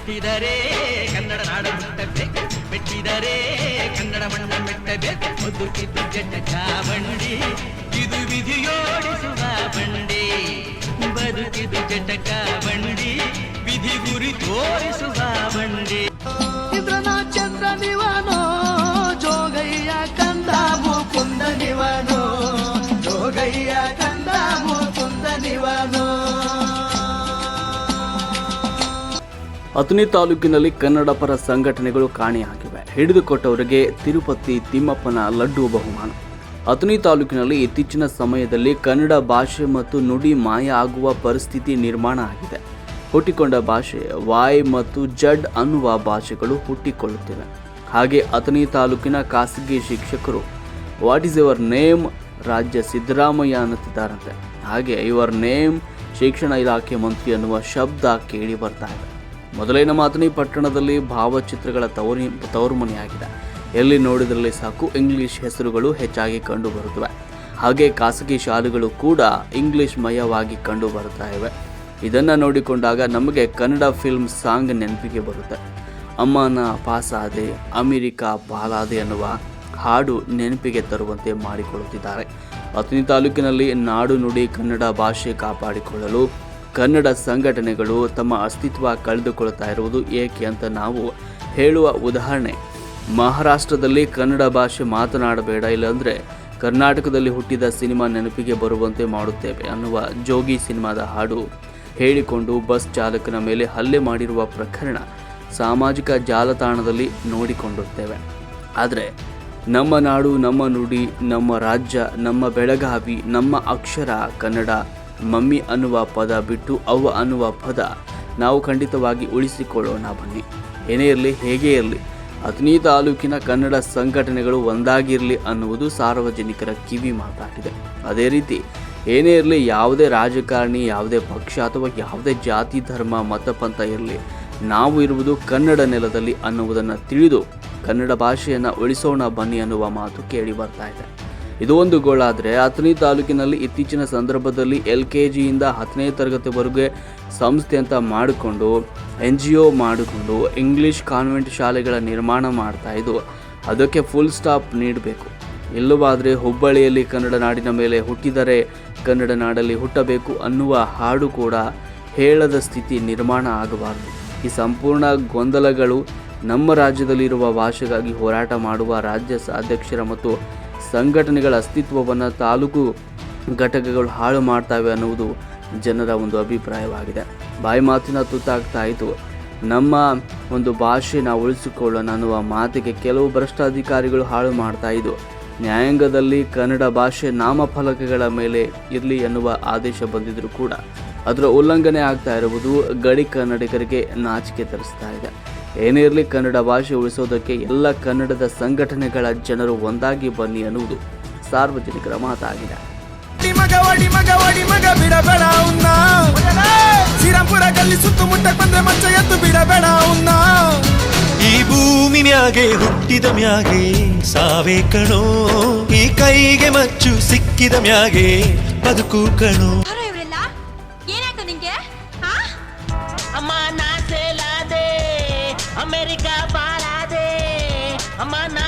ಹುಟ್ಟಿದರೆ ಕನ್ನಡ ನಾಡ ಮುಟ್ಟಬೇಕು, ಮೆಟ್ಟಿದರೆ ಕನ್ನಡ ಮಣ್ಣ ಮೆಟ್ಟಬೇಕು. ಬದುಕಿದು ಜಟಕ ಬಂಡಿ, ಇದು ವಿಧಿಯೋಡಿಸುವ ಬಂಡಿ. ಬದುಕಿದು ಜಟಕ ಬಂಡಿ, ವಿಧಿ ಗುರಿ ತೋರಿಸುವ ಬಂಡಿ. ಇಂದ್ರನ ಚಂದ್ರ ನಿವನೋ ಜೋಗಯ್ಯ ಕಂದ ಮುಕುಂದ ನಿವನೋ, ಜೋಗಯ್ಯ ಕಂದ ಮುಕುಂದ ನಿವನೋ. ಅಥಣಿ ತಾಲೂಕಿನಲ್ಲಿ ಕನ್ನಡ ಪರ ಸಂಘಟನೆಗಳು ಕಾಣೆಯಾಗಿವೆ. ಹಿಡಿದುಕೊಟ್ಟವರಿಗೆ ತಿರುಪತಿ ತಿಮ್ಮಪ್ಪನ ಲಡ್ಡು ಬಹುಮಾನ. ಅಥಣಿ ತಾಲೂಕಿನಲ್ಲಿ ಇತ್ತೀಚಿನ ಸಮಯದಲ್ಲಿ ಕನ್ನಡ ಭಾಷೆ ಮತ್ತು ನುಡಿ ಮಾಯ ಆಗುವ ಪರಿಸ್ಥಿತಿ ನಿರ್ಮಾಣ ಆಗಿದೆ. ಹುಟ್ಟಿಕೊಂಡ ಭಾಷೆ ವಾಯ್ ಮತ್ತು ಜಡ್ ಅನ್ನುವ ಭಾಷೆಗಳು ಹುಟ್ಟಿಕೊಳ್ಳುತ್ತಿವೆ. ಹಾಗೆ ಅಥಣಿ ತಾಲೂಕಿನ ಖಾಸಗಿ ಶಿಕ್ಷಕರು ವಾಟ್ ಈಸ್ ಯುವರ್ ನೇಮ್ ರಾಜ್ಯ ಸಿದ್ದರಾಮಯ್ಯ ಅನ್ನುತ್ತಿದ್ದಾರಂತೆ. ಹಾಗೆ ಯುವರ್ ನೇಮ್ ಶಿಕ್ಷಣ ಇಲಾಖೆ ಮಂತ್ರಿ ಅನ್ನುವ ಶಬ್ದ ಕೇಳಿ ಬರ್ತಾ ಇದೆ. ಮೊದಲೇ ನಮ್ಮ ಅಥಣಿ ಪಟ್ಟಣದಲ್ಲಿ ಭಾವಚಿತ್ರಗಳ ತವರುಮನೆಯಾಗಿದೆ. ಎಲ್ಲಿ ನೋಡಿದ್ರಲ್ಲಿ ಸಾಕು ಇಂಗ್ಲಿಷ್ ಹೆಸರುಗಳು ಹೆಚ್ಚಾಗಿ ಕಂಡು ಬರುತ್ತವೆ. ಹಾಗೆ ಖಾಸಗಿ ಶಾಲೆಗಳು ಕೂಡ ಇಂಗ್ಲಿಷ್ ಮಯವಾಗಿ ಕಂಡು ಬರ್ತಾ ಇವೆ. ಇದನ್ನು ನೋಡಿಕೊಂಡಾಗ ನಮಗೆ ಕನ್ನಡ ಫಿಲ್ಮ್ ಸಾಂಗ್ ನೆನಪಿಗೆ ಬರುತ್ತೆ. ಅಮ್ಮನ ಪಾಸಾದೆ ಅಮೆರಿಕಾ ಪಾಲಾದೆ ಅನ್ನುವ ಹಾಡು ನೆನಪಿಗೆ ತರುವಂತೆ ಮಾಡಿಕೊಳ್ಳುತ್ತಿದ್ದಾರೆ. ಅಥಣಿ ತಾಲೂಕಿನಲ್ಲಿ ನಾಡು ನುಡಿ ಕನ್ನಡ ಭಾಷೆ ಕಾಪಾಡಿಕೊಳ್ಳಲು ಕನ್ನಡ ಸಂಘಟನೆಗಳು ತಮ್ಮ ಅಸ್ತಿತ್ವ ಕಳೆದುಕೊಳ್ತಾ ಇರುವುದು ಏಕೆ ಅಂತ ನಾವು ಹೇಳುವ ಉದಾಹರಣೆ, ಮಹಾರಾಷ್ಟ್ರದಲ್ಲಿ ಕನ್ನಡ ಭಾಷೆ ಮಾತನಾಡಬೇಡ, ಇಲ್ಲಾಂದರೆ ಕರ್ನಾಟಕದಲ್ಲಿ ಹುಟ್ಟಿದ ಸಿನಿಮಾ ನೆನಪಿಗೆ ಬರುವಂತೆ ಮಾಡುತ್ತೇವೆ ಅನ್ನುವ ಜೋಗಿ ಸಿನಿಮಾದ ಹಾಡು ಹೇಳಿಕೊಂಡು ಬಸ್ ಚಾಲಕನ ಮೇಲೆ ಹಲ್ಲೆ ಮಾಡಿರುವ ಪ್ರಕರಣ ಸಾಮಾಜಿಕ ಜಾಲತಾಣದಲ್ಲಿ ನೋಡಿಕೊಂಡಿರುತ್ತೇವೆ. ಆದರೆ ನಮ್ಮ ನಾಡು, ನಮ್ಮ ನುಡಿ, ನಮ್ಮ ರಾಜ್ಯ, ನಮ್ಮ ಬೆಳಗಾವಿ, ನಮ್ಮ ಅಕ್ಷರ ಕನ್ನಡ, ಮಮ್ಮಿ ಅನ್ನುವ ಪದ ಬಿಟ್ಟು ಅವ್ವ ಅನ್ನುವ ಪದ ನಾವು ಖಂಡಿತವಾಗಿ ಉಳಿಸಿಕೊಳ್ಳೋಣ ಬನ್ನಿ. ಏನೇ ಇರಲಿ, ಹೇಗೆ ಇರಲಿ, ಅಥಣಿ ತಾಲೂಕಿನ ಕನ್ನಡ ಸಂಘಟನೆಗಳು ಒಂದಾಗಿರಲಿ ಅನ್ನುವುದು ಸಾರ್ವಜನಿಕರ ಕಿವಿ ಮಾತಾಗಿದೆ. ಅದೇ ರೀತಿ ಏನೇ ಇರಲಿ, ಯಾವುದೇ ರಾಜಕಾರಣಿ, ಯಾವುದೇ ಪಕ್ಷ ಅಥವಾ ಯಾವುದೇ ಜಾತಿ ಧರ್ಮ ಮತಪಂಥ ಇರಲಿ, ನಾವು ಇರುವುದು ಕನ್ನಡ ನೆಲದಲ್ಲಿ ಅನ್ನುವುದನ್ನು ತಿಳಿದು ಕನ್ನಡ ಭಾಷೆಯನ್ನು ಉಳಿಸೋಣ ಬನ್ನಿ ಅನ್ನುವ ಮಾತು ಕೇಳಿ ಬರ್ತಾ ಇದೆ. ಇದು ಒಂದು ಗೋಳಾದರೆ, ಅಥಣಿ ತಾಲೂಕಿನಲ್ಲಿ ಇತ್ತೀಚಿನ ಸಂದರ್ಭದಲ್ಲಿ LKG ಯಿಂದ 10ನೇ ತರಗತಿವರೆಗೆ ಸಂಸ್ಥೆ ಅಂತ ಮಾಡಿಕೊಂಡು NGO ಮಾಡಿಕೊಂಡು ಇಂಗ್ಲಿಷ್ ಕಾನ್ವೆಂಟ್ ಶಾಲೆಗಳ ನಿರ್ಮಾಣ ಮಾಡ್ತಾ ಇದ್ದು, ಅದಕ್ಕೆ ಫುಲ್ ಸ್ಟಾಪ್ ನೀಡಬೇಕು. ಇಲ್ಲವಾದರೆ ಹುಬ್ಬಳ್ಳಿಯಲ್ಲಿ ಕನ್ನಡ ನಾಡಿನ ಮೇಲೆ ಹುಟ್ಟಿದರೆ ಕನ್ನಡ ನಾಡಲ್ಲಿ ಹುಟ್ಟಬೇಕು ಅನ್ನುವ ಹಾಡು ಕೂಡ ಹೇಳದ ಸ್ಥಿತಿ ನಿರ್ಮಾಣ ಆಗಬಾರದು. ಈ ಸಂಪೂರ್ಣ ಗೊಂದಲಗಳು ನಮ್ಮ ರಾಜ್ಯದಲ್ಲಿರುವ ಭಾಷೆಗಾಗಿ ಹೋರಾಟ ಮಾಡುವ ರಾಜ್ಯ ಅಧ್ಯಕ್ಷರ ಮತ್ತು ಸಂಘಟನೆಗಳ ಅಸ್ತಿತ್ವವನ್ನು ತಾಲೂಕು ಘಟಕಗಳು ಹಾಳು ಮಾಡ್ತವೆ ಅನ್ನುವುದು ಜನರ ಒಂದು ಅಭಿಪ್ರಾಯವಾಗಿದೆ. ಬಾಯಿ ಮಾತಿನ ತುತ್ತಾಗ್ತಾ ಇದ್ದು, ನಮ್ಮ ಒಂದು ಭಾಷೆ ನಾವು ಉಳಿಸಿಕೊಳ್ಳೋಣ ಅನ್ನುವ ಮಾತಿಗೆ ಕೆಲವು ಭ್ರಷ್ಟ ಅಧಿಕಾರಿಗಳು ಹಾಳು ಮಾಡ್ತಾ ಇದ್ದು, ನ್ಯಾಯಾಂಗದಲ್ಲಿ ಕನ್ನಡ ಭಾಷೆ ನಾಮಫಲಕಗಳ ಮೇಲೆ ಇರಲಿ ಎನ್ನುವ ಆದೇಶ ಬಂದಿದ್ದರೂ ಕೂಡ ಅದರ ಉಲ್ಲಂಘನೆ ಆಗ್ತಾ ಇರುವುದು ಗಡಿ ಕನ್ನಡಿಗರಿಗೆ ನಾಚಿಕೆ ತರಿಸ್ತಾ ಇದೆ. ಏನೇ ಇರಲಿ, ಕನ್ನಡ ಭಾಷೆ ಉಳಿಸೋದಕ್ಕೆ ಎಲ್ಲ ಕನ್ನಡದ ಸಂಘಟನೆಗಳ ಜನರು ಒಂದಾಗಿ ಬನ್ನಿ ಅನ್ನುವುದು ಸಾರ್ವಜನಿಕರ ಮಾತಾಗಿದೆ. ಈ ಭೂಮಿ ಮ್ಯಾಗೆ ಹುಟ್ಟಿದ ಮ್ಯಾಗೆ ಸಾವೇ ಕಣೋ, ಈ ಕೈಗೆ ಮಚ್ಚು ಸಿಕ್ಕಿದ ಮ್ಯಾಗೆ ಬದುಕು ಕಣೋ. ಅಮ್ಮ ನಾ ಸೇಲಾದೆ ಅಮೆರಿಕಾ ಪಾಲಾದೆ, ಅಮ್ಮ ನಾ